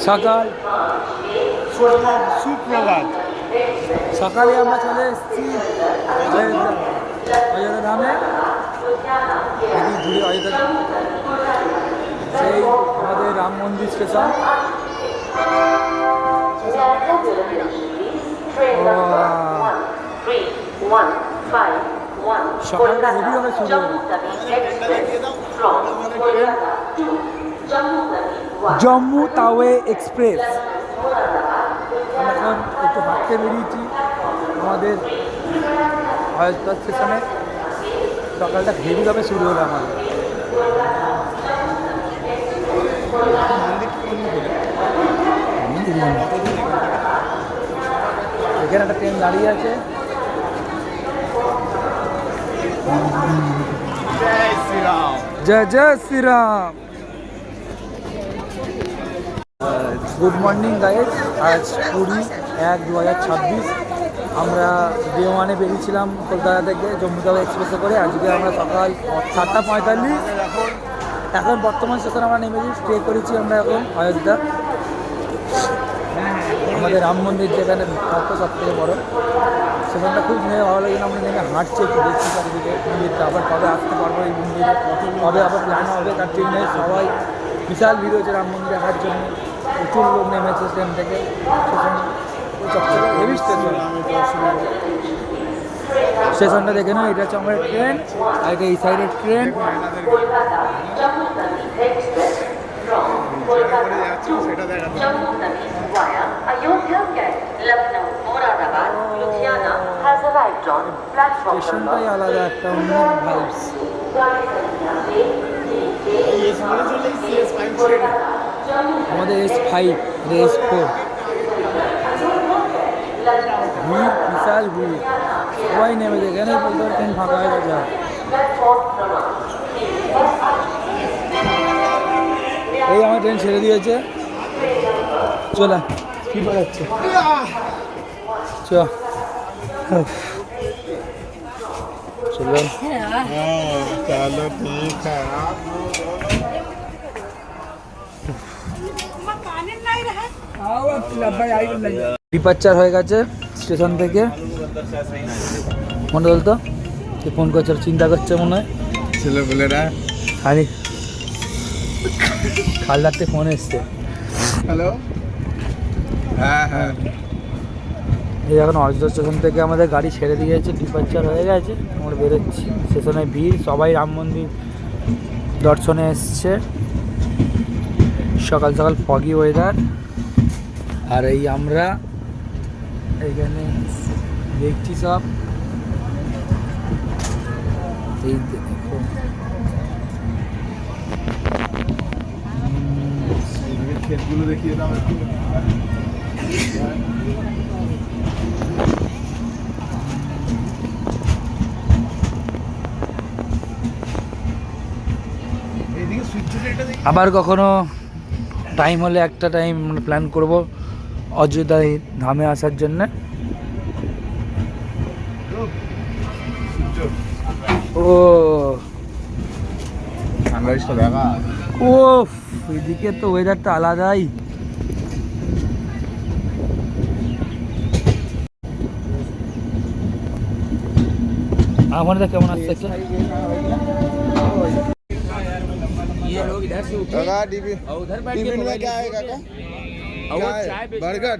সকাল সুপ্রভাত। সকালে আমরা চলে এসেছি অযোধ্যা ধামে, ঘুরে অযোধ্যা সেই আমাদের রাম মন্দির স্টেশন। সকালটা হেভিভাবে শুরু হলো। জম্মু তাওয়ে এক্সপ্রেস। আমরা এখন একটু হাঁটতে বেরিয়েছি আমাদের অযোধ্যা স্টেশনে। সকালটা হেভিভাবে শুরু হলো আমাদের। এখানে একটা ট্রেন দাঁড়িয়ে আছে। জয় শ্রীরাম। জয় জয় শ্রীরাম। Good morning guys. আজ 20/1/2026। আমরা ডে 1-এ বেরিয়েছিলাম কলকাতা থেকে জম্মু তাওয়া এক্সপ্রেসে করে। আজকে আমরা সকাল 7:45। এখন বর্তমান স্টেশন আমরা নেমেছি, স্টে করেছি আমরা এখন অযোধ্যা। আমাদের রাম মন্দির যেখানে বিখ্যাত সব থেকে বড়, সেখানটা খুব নেমে ভালো লাগে। আমরা নেমে হাঁটছি, একটু দেখছি চারিদিকে মন্দিরটা। আবার কবে আসতে পারবো এই মন্দিরে, কবে আবার প্ল্যান হবে তার ঠিক নেই। সবাই বিশাল ভিড় হয়েছে রাম মন্দিরে আসার জন্য, প্রচুর লোক নেমেছে ট্রেন থেকে। চকচকে হেভি স্টেশন। স্টেশনটা দেখে নাও, এটা হচ্ছে আমাদের ট্রেন, আর এটা এই সাইডের ট্রেন। স্টেশনটাই আলাদা একটা অন্য ভাইবস। আমাদের S5, S4 ভিড়, বিশাল ভিড়। সবাই নেমে যায়, এখানে বলতে ট্রেন ফাঁকা হয়ে গেছে। এই আমার ট্রেন ছেড়ে দিয়েছে, চলা কি যাচ্ছে। চলো চলো ঠিক ডিপারচার হয়ে গেছে স্টেশন থেকে। মনে বলতো কে ফোন করছে, চিন্তা করছে মনে হয় ছেলেপেলেরা। খালি খালদারতে ফোন এসছে। হ্যালো। হ্যাঁ হ্যাঁ। এই এখন অযোধ্যা স্টেশন থেকে আমাদের গাড়ি ছেড়ে দিয়েছে, ডিপারচার হয়ে গেছে। আমরা বেরোচ্ছি। স্টেশনে ভিড়, সবাই রাম মন্দির দর্শনে এসছে। সকাল সকাল ফগি ওয়েদার। আর এই আমরা এইখানে দেখছি সব। এই দেখো ক্ষেতগুলো দেখিয়ে দাও একটু। আবার কখনো টাইম হলে একটা টাইম প্ল্যান করব অযোধ্যা ধামে আসার জন্য। ও সানরাইজটা দেখা। ও এদিকে তো ওয়েদারটা আলাদাই। আমাদের কেমন আসছে? ये लोग इधर से उठे और उधर बैठ के में क्या है काका? और चाय बर्गर।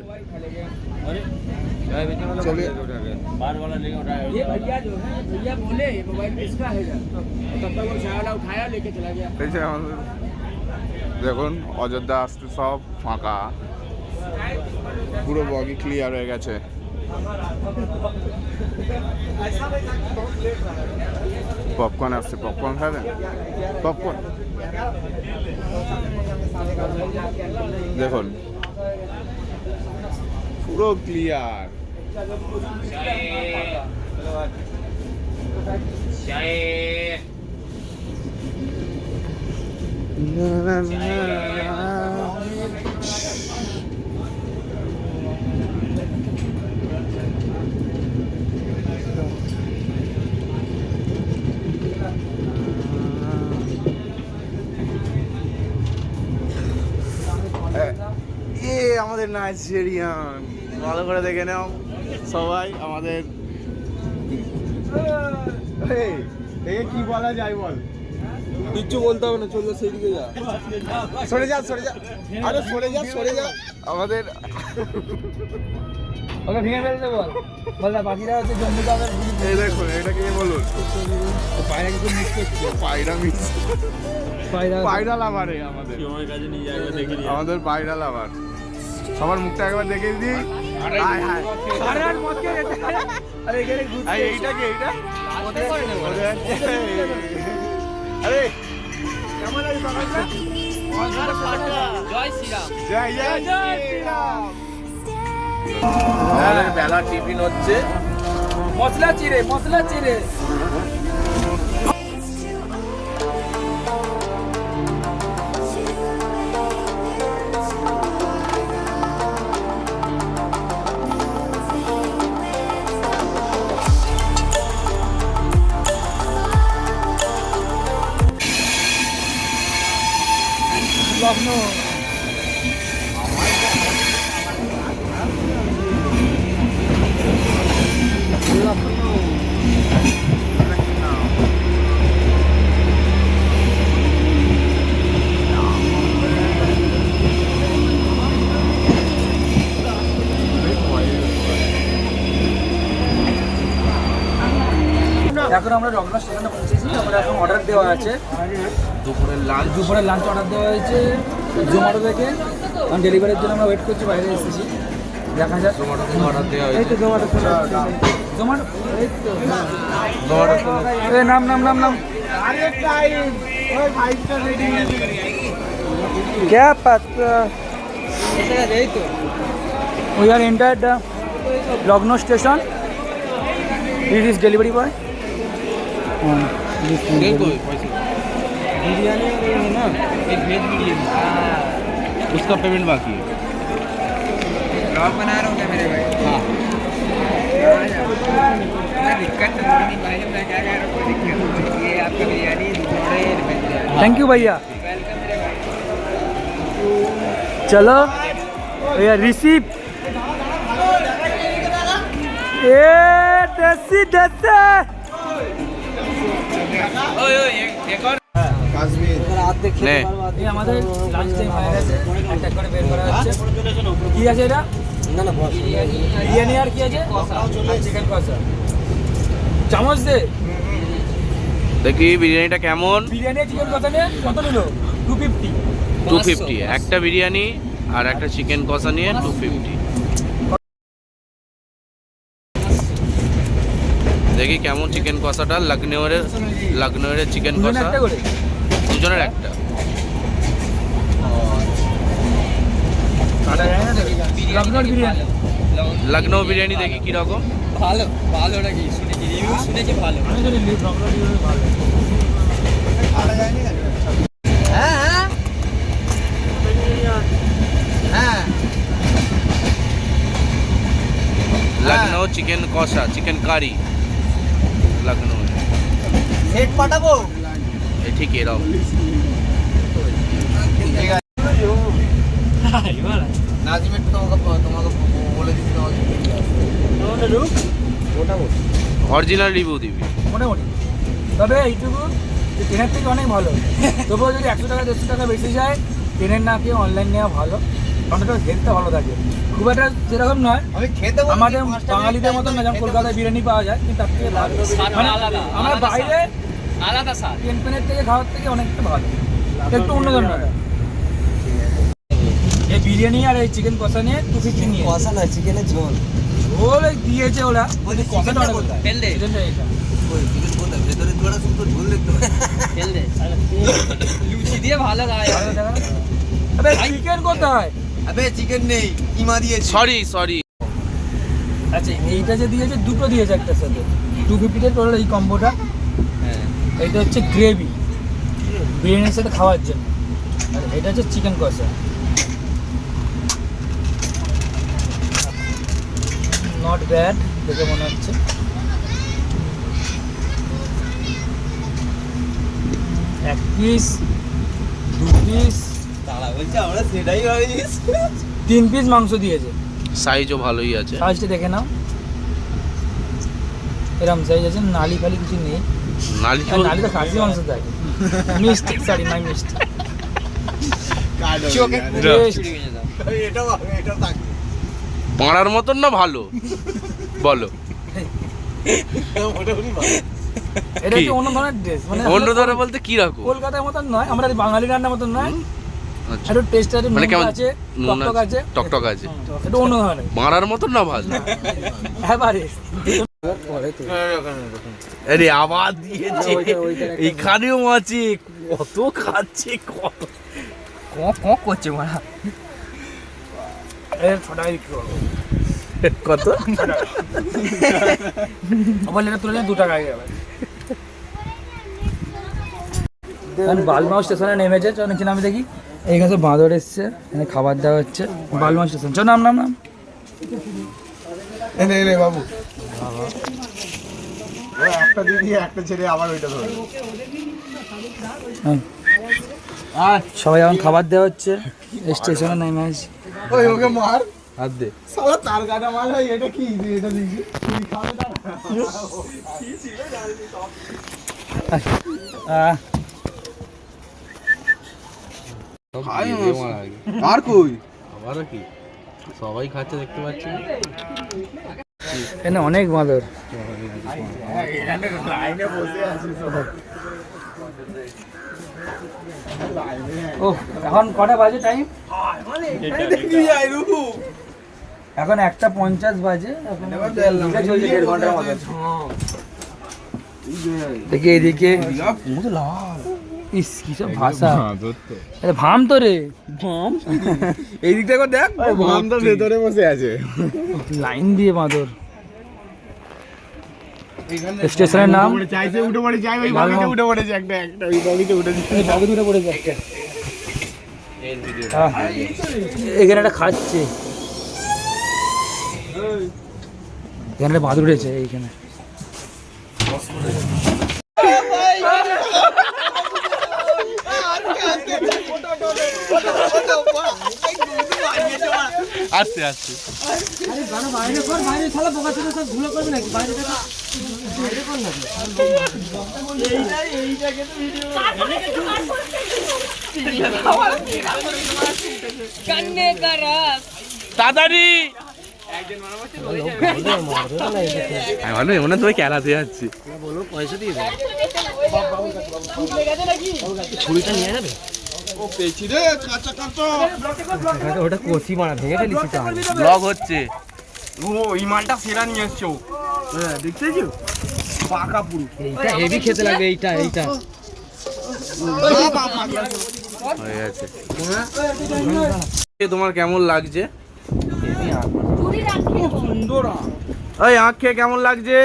चलिए बार वाला लेके उठाया। ये भैया जो है भैया बोले मोबाइल किसका है यार, तब तक वो चाय वाला उठाया लेके चला गया। দেখুন অযোধ্যা আসতে সব ফাঁকা, পুরো বগি ক্লিয়ার হয়ে গেছে। পপকর্ন আসছে, পপকর্ন খাবেন? পপকর্ন দেখুন পুরো ক্লিয়ার। আমাদের নাইজেরিয়ান ভালো করে দেখে নাও সবাই আমাদের এই কি বলা যায় বল কিচ্ছু বলতে হবে না, চললো সেই দিকে যা। সরে যা আরে সরে যা আমাদের ওকে ভেঙে ফেলতে বল, বললা বাকিরা হচ্ছে জম্মু কাশ্মীর। এই দেখো এটা কি বলুন পায়রা কিছু মিস করছে, পায়রা মিস পায়রা পায়রা লাভারে আমাদের আমার কাছে নিয়ে যাবে দেখে নিয়ে আমাদের পায়রা লাভার সবার মুখটা একবার দেখে দিই হায় হায় আরে আর মত কে রেতে আরে এখানে ঘুরছে আরে এইটা কি এইটা আরে কেমন লাগে সকালটা? জয় শ্রীরাম। জয় শ্রীরাম আমাদের বেলা টিফিন হচ্ছে মশলা চিড়ে লগ্ন। এখন আমরা রংলা স্টেশনে পৌঁছেছি। আমরা এখন অর্ডার দেওয়া আছে, দুপুরের দুপুরের লাঞ্চ অর্ডার দেওয়া হয়েছে জোম্যাটো থেকে। কারণ ডেলিভারির জন্য আমরা ওয়েট করছি, বাইরে এসেছি। দেখা যাক অর্ডার দেওয়া এই তো জোম্যাটো জোম্যাটো এই তো হয়েছে। এই নাম क्या पता এই তো we are entered the Lucknow station. It is delivery boy. Biryani है ना, एक वेज बिरयानी, उसका पेमेंट बाकी है। ब्लॉग बना रहा हूँ क्या मेरे भाई? हाँ दिक्कत तो नहीं भाई, मैं क्या कह रहा हूँ, कोई दिक्कत नहीं। ये आपका बिरयानी थैंक यू भैया। चलो भैया रिसीव ए देसी নে এই আমাদের লাঞ্চ টাইম হয়ে গেছে, একটা করে বের করা হচ্ছে। কি আছে এটা? না বিরিয়ানি আর কি আছে? চিকেন কষা। চামচ দে। দেখি বিরিয়ানিটা কেমন। বিরিয়ানি চিকেন কষা নিয়ে কত নিল? 250। 250 একটা বিরিয়ানি আর একটা চিকেন কষা নিয়ে 250। দেখি কেমন চিকেন কষাটা। লখনৌয়ের চিকেন দুজনে কষা একটা করে। দুজনের একটা। লখনৌর বিরিয়ানি। লখনৌ বিরিয়ানি দেখি কি রকম। ভালো নাকি শুনেছি, রিভিউ শুনেছি ভালো। আমি জানি লখনৌর বিরিয়ানি ভালো। লখনৌ চিকেন কষা, চিকেন কারি লখনৌ। সেট পাঠাবো। ঠিক এরকম। নাজিমের তোমাকে বলে দিচ্ছি অরিজিনাল রিভিউ দিবি। মোটামুটি, তবে এইটুকু যে ট্রেনের থেকে অনেক ভালো। তবুও যদি 100 টাকা 150 টাকা বেশি যায়, ট্রেনের না খেয়ে অনলাইন নেওয়া ভালো। কারণ ওটা হেলথটা ভালো থাকে। খুব একটা যেরকম নয়, আমি খেতে আমাদের বাঙালিদের মতন না, যেমন কলকাতায় বিরিয়ানি পাওয়া যায়, কিন্তু তার থেকে ভালো। মানে আমরা বাইরে আলাদা স্বাদ। ট্রেনের থেকে খাওয়ার থেকে অনেকটা ভালো, একটু অন্য ধরনের। এই বিরিয়ানি আর এই চিকেন কষা নিয়ে 250 নিয়ে। কষা না, চিকেনের ঝোল। ঝোল দিয়েছে ওরা, কষাটা অর্ডার করতে তেল দে। ভেতরে তোরা শুধু ঝোল দেখতে তেল দে। লুচি দিয়ে ভালো খায়। আবে চিকেন কোথায়? আবে চিকেন নেই, কিমা দিয়েছি। সরি আচ্ছা এইটা যে দিয়েছে, দুটো দিয়েছে একটার সাথে। 250 টোটাল এই কম্বোটা। হ্যাঁ, এইটা হচ্ছে গ্রেভি বিরিয়ানির সাথে খাওয়ার জন্য, আর এটা হচ্ছে চিকেন কষা। নট ব্যাড দেখে মনে হচ্ছে। এক পিস, 2 পিস, বলছি আমরা সেটাই ভাবি 3 পিস মাংস দিয়েছে। সাইজও ভালোই আছে। সাইজটা দেখে নাও, এরম সাইজ আছে, নালি ফালি কিছু নেই। নালি আর নালি তো খাসি মাংস দেয়, মিষ্টি, সরি মাই মিষ্টি। চোখে যা। ছুরি ভেঙে দাও। এটাও থাকবে। পাড়ার মতন না ভালো বলো? মোটামুটি ভালো। এটা কি? হচ্ছে অন্য ধরনের ড্রেস, মানে অন্য ধরে বলতে কি রাখো? কলকাতার মতন নয়, আমরা বাঙালি রান্নার মতন নয়, আচ্ছা, একটু টেস্ট আছে, মানে কেমন আছে, নুন টকটক আছে, টকটক আছে, একটু অন্য ধরনের। পাড়ার মতন না ভালো? এবারে পরে তো আরে আবার দিয়েছে, ওইটা একটা- এইখানেও আছে, কত খাচ্ছে, কত কক করছে মারা। এর 6 টাকা বিক্রি করবো। কত? আবার এটা তুলে 2 টাকা হয়ে যাবে। এখন বালমাও স্টেশনে নেমেছে, চল নিচে নামে দেখি। এইখানে সব বাঁদর এসছে, এখানে খাবার দেওয়া হচ্ছে। বালমাও স্টেশন, চল নাম নাম নাম। এনে বাবু একটা দিদি একটা ছেড়ে আবার ওইটা ধরে হ্যাঁ। সবাই এখন খাবার দেওয়া হচ্ছে, স্টেশনে নেমে আসছে। ওই ওকে মার হাত দে। সালা তার কাটা মার হয় এটা কি এটা দিছি আর কই আবারও কি সবাই খাচ্ছে দেখতে পাচ্ছি। এখানে অনেক বাঁদর। লাইনে বসে আছিস ও এখন কটা বাজে টাইম? দেখি যাই রুকু এখন 1:50 বাজে। এখন চলছে 1.5 ঘন্টার মতো। দেখি এদিকে ইস কি সব ভাষা, আরে ভাম তো রে, ভাম এই দিক থেকে দেখ ভাম তো ভেতরে বসে আছে লাইন দিয়ে বাঁদর। স্টেশনের নাম চাইছে উঠে পড়ে যাই ওই বাগিতে উঠে পড়েছে একটা একটা ওই বাগিতে উঠে এই বাঘে দুটো পড়েছে একটা। এখানে একটা খাচ্ছে, এখানে একটা বাঁদর উঠেছে এইখানে। আসছে আসছে। তাড়াতাড়ি আমি ভালো এমন না, তুমি খেলাতে যাচ্ছি। পয়সা দিয়ে দাও। ছুরিটা নিয়ে যাবে। ও পেয়েছি রে কাঁচা কাঁচা ওটা কচি মারা ভেঙে ফেলিস তো। ব্লগ হচ্ছে। ও এই মালটা সেরা নিয়ে এসছো হ্যাঁ দেখতেছো পাকা পুরো এইটা হেভি খেতে লাগবে, এইটা এইটা হয়ে গেছে। তোমার কেমন লাগছে? সুন্দর ওই আখ খেয়ে কেমন লাগছে?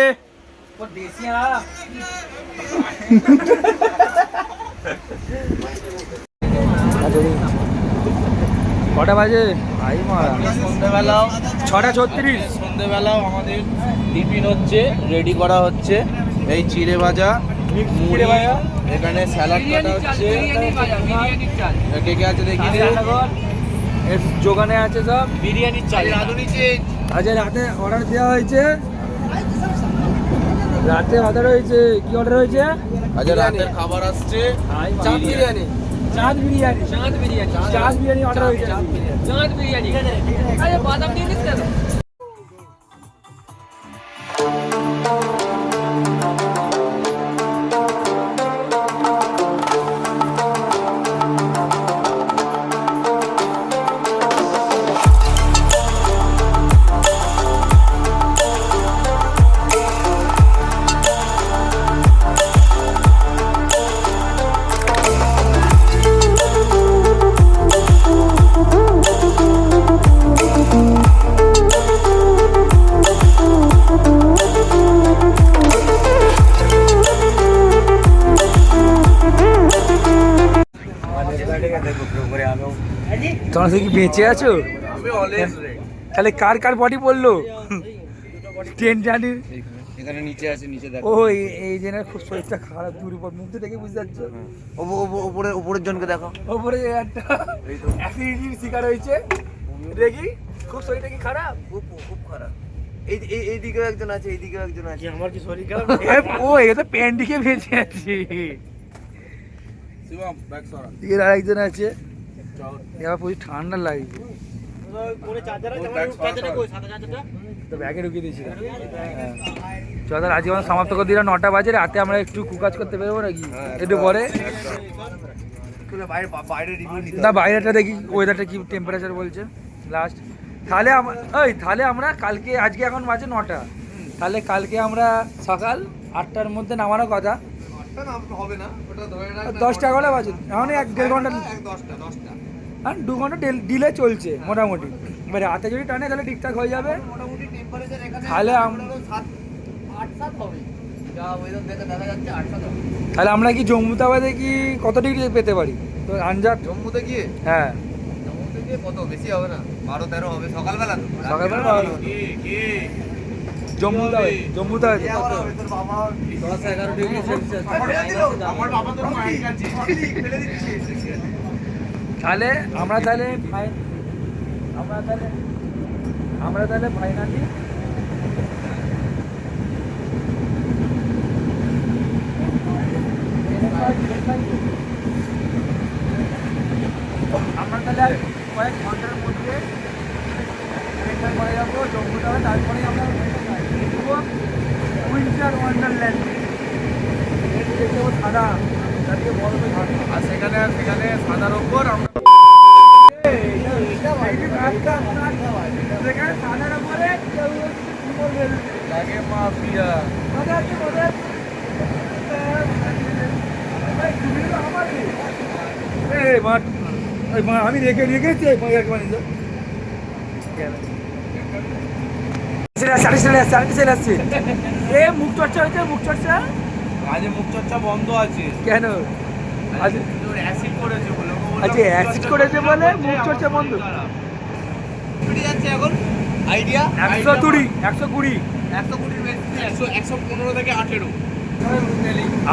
কটা বাজে? ভাই মারা সন্ধ্যেবেলাও 6:36। সন্ধ্যেবেলাও আমাদের টিফিন হচ্ছে, রেডি করা হচ্ছে। এই চিড়ে ভাজা, মুড়ি, এখানে স্যালাড কাটা হচ্ছে। কে কে আছে দেখি রে। এর যোগানে আছে সব বিরিয়ানির চাল। আজ রাতে অর্ডার দেওয়া হয়েছে, রাতে অর্ডার হয়েছে। কি অর্ডার হয়েছে? আজ রাতের খাবার আসছে। চাঁদ বিরিয়ানি, চাঁদ বিরিয়ানি, চাঁদ বিরিয়ানি, চাঁদ বিরিয়ানি অর্ডার হয়েছে। চাঁদ বিরিয়ানি। আরে বাদাম দিয়ে দিস কেন? তোমরা কি বেঁচে আছো? আমি অলওয়েজ রেডি। তাহলে কার কার বডি পড়লো ট্রেন জার্নির? এখানে নিচে আছে, নিচে দেখো। ও এই জেনের খুব শরীরটা খারাপ, দূর উপর মুখ দেখে বুঝতে পারছো। উপরের জনকে দেখো। ওপরে একটা অ্যাসিডিটির শিকার হয়েছে দেখি, খুব শরীরটা কি খারাপ? খুব খারাপ। এইদিকেও একজন আছে, এইদিকেও একজন আছে। আমার কি শরীর খারাপ? ও এ তো প্যান্টিকে বেঁচে আছে। শিবম ব্যাক সরা। এর আরেকজন আছে, এবার প্রচুর ঠান্ডা লাগছে, তো ব্যাগে ঢুকিয়ে দিয়েছি। চল আজকে আমরা সমাপ্ত করে দিলাম, 9টা বাজে। রাতে আমরা একটু কুকাজ করতে বেরোবো নাকি একটু পরে? না বাইরেটা দেখি ওয়েদারটা কি টেম্পারেচার বলছে লাস্ট। তাহলে আমরা কালকে, আজকে এখন বাজে 9টা, তাহলে কালকে আমরা সকাল 8টার মধ্যে নামানোর কথা। হবে না, ওটা ধরে রাখ। 10টা করে বাজে, এখন 1-1.5 ঘন্টা, 10টা হ্যাঁ 2 ঘন্টা ডিলে চলছে মোটামুটি। এবার রাতে যদি টানে তাহলে ঠিকঠাক হয়ে যাবে। মোটামুটি টেম্পারেচার এখানে তাহলে 8-7 হবে, যা ওয়েদার দেখে দেখা যাচ্ছে 8-7 হবে। তাহলে আমরা কি জম্মুতাবাদে কি কত ডিগ্রি পেতে পারি তো আনজাদ? জম্মুতে গিয়ে হ্যাঁ কত বেশি হবে না, 12-13 হবে সকালবেলা। তো সকালবেলা জম্মুতাবাদে তোর বাবা 10-11 ডিগ্রি সেলসিয়াস। আমার বাবা তোর মায়ের কাছে ফেলে দিচ্ছে। তাহলে আমরা তাহলে ফাইনালি আমরা তাহলে আর কয়েক ঘন্টার মধ্যে ট্রেনটা করে যাবো জম্মুতাবাদে। তারপরে আমরা উইন্টার ওয়ান্ডারল্যান্ড দেখতে যাবো, সাদা চারদিকে বরফে ঢাকা। আর সেখানে সাদার উপর আমরা লাগে মাফিয়া। আমি রেখেছি চলে আসছে। এ মুখ চর্চা হয়েছে, মুখ চর্চা আজ মুখ চর্চা বন্ধ আছে। কেন? আজ তোর অ্যাসিড করেছে বলে। আচ্ছা অ্যাসিড করেছে বলে মুখ চর্চা বন্ধ। ফিরে যাচ্ছে এখন আইডিয়া 120 120 বেশি, 115 থেকে 18।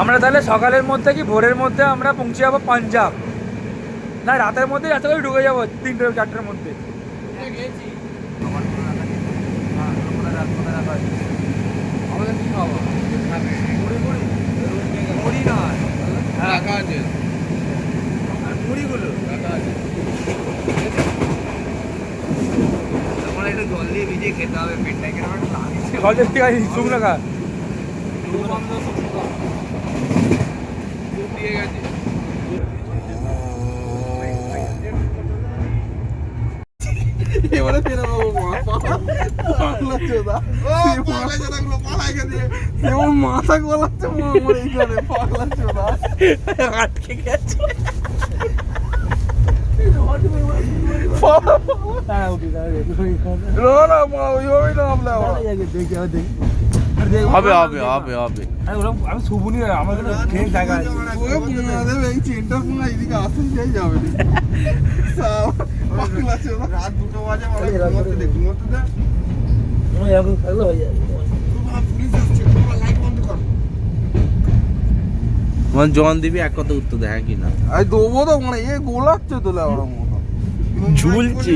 আমরা তাহলে সকালের মধ্যে কি ভোরের মধ্যে আমরা পৌঁছে যাবো পাঞ্জাব, না রাতের মধ্যে রাস্তা করে ঢুকে যাবো 3-4টার মধ্যে। আমাদের কি খাওয়া? মুড়ি না রাখা আছে, আর মুড়িগুলো রাখা আছে। তখন একটু জল দিয়ে ভিজিয়ে খেতে হবে, পেটটা কেন লাগছে। জলের ঠিক আছে, শুকনো খা। দিয়ে গেছে। এবারে ফেরা বাবু পাগলা চোদা, পাগলা চোদা গুলো পালাই গেছে। এমন মাথা গলাচ্ছে আমার এইখানে, পাগলা চোদা আটকে গেছে। হবে হবে হবে হবে। আমি শুভনি, আমার ট্রেন জায়গা আছে। এই চেনটা পুরো এইদিকে আসতে চাই যাবে। রাত 2টো বাজে, মানে জন দিবি এক কথা উত্তর দেয় কিনা? দেবো তো মানে এ গোলাচ্ছে তো লেওয়ার মতো ঝুলছে।